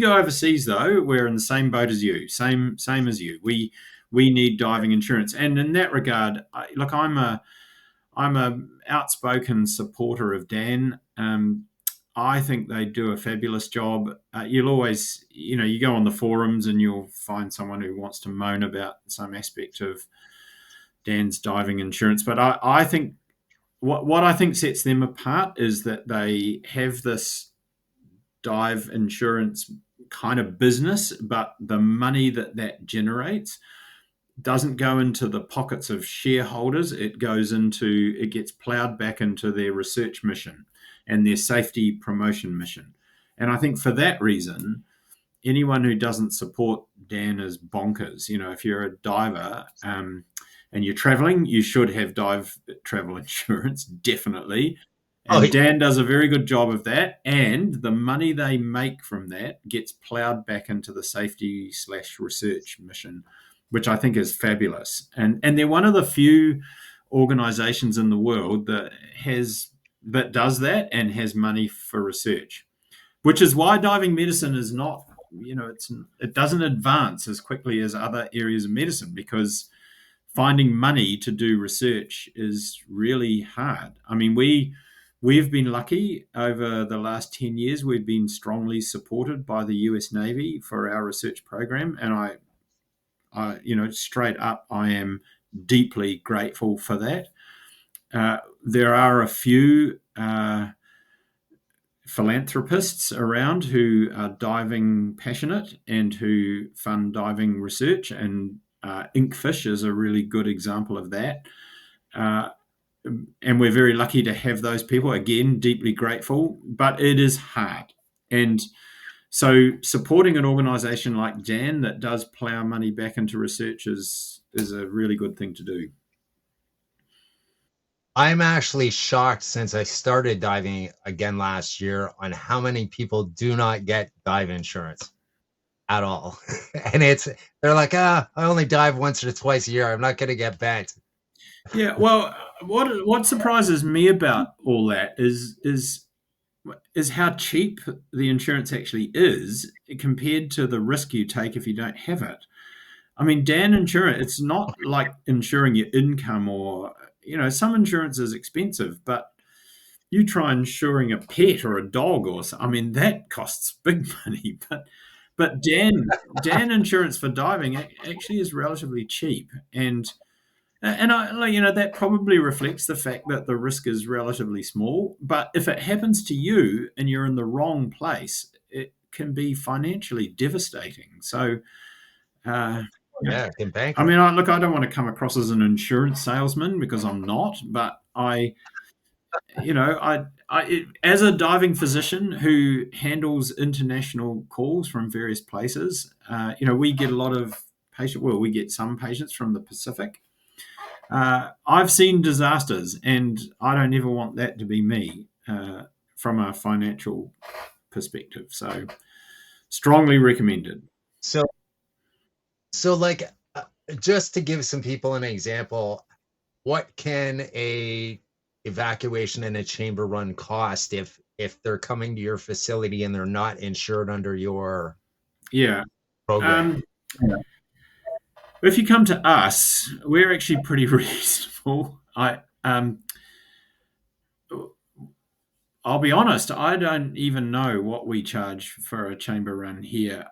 go overseas though, we're in the same boat as you, same as you. We need diving insurance, and in that regard, look, I'm a outspoken supporter of Dan. I think they do a fabulous job. You'll always, you go on the forums and you'll find someone who wants to moan about some aspect of Dan's diving insurance. But I think what I think sets them apart is that they have this dive insurance kind of business, but the money that generates doesn't go into the pockets of shareholders. It gets plowed back into their research mission and their safety promotion mission. And I think for that reason, anyone who doesn't support Dan is bonkers. If you're a diver, and you're traveling, you should have dive travel insurance, definitely. Oh, And Dan does a very good job of that. And the money they make from that gets plowed back into the safety slash research mission, which I think is fabulous. And they're one of the few organizations in the world that does that and has money for research, which is why diving medicine is not, it doesn't advance as quickly as other areas of medicine, because finding money to do research is really hard. I mean, we've been lucky over the last 10 years. We've been strongly supported by the US Navy for our research program. And straight up, I am deeply grateful for that. There are a few philanthropists around who are diving passionate and who fund diving research, and Inkfish is a really good example of that. Uh, and we're very lucky to have those people. Again, deeply grateful, but it is hard. And so supporting an organization like Dan that does plow money back into research is a really good thing to do. I'm actually shocked since I started diving again last year on how many people do not get dive insurance at all. And they're like, I only dive once or twice a year. I'm not going to get banked. Yeah, well, what surprises me about all that is how cheap the insurance actually is compared to the risk you take if you don't have it. I mean, Dan insurance, it's not like insuring your income, or, some insurance is expensive, but you try insuring a pet or a dog or something, I mean, that costs big money. But Dan insurance for diving actually is relatively cheap. And that probably reflects the fact that the risk is relatively small. But if it happens to you and you're in the wrong place, it can be financially devastating. So, uh, Yeah, it can I mean, bankrupt. I don't want to come across as an insurance salesman, because I'm not. But as a diving physician who handles international calls from various places, we get a lot of we get some patients from the Pacific. I've seen disasters, and I don't ever want that to be me, from a financial perspective. So, strongly recommended. So, so like, just to give some people an example, what can a evacuation in a chamber run cost if they're coming to your facility and they're not insured under your Yeah. program? Um, if you come to us, we're actually pretty reasonable. I'll be honest, I don't even know what we charge for a chamber run here.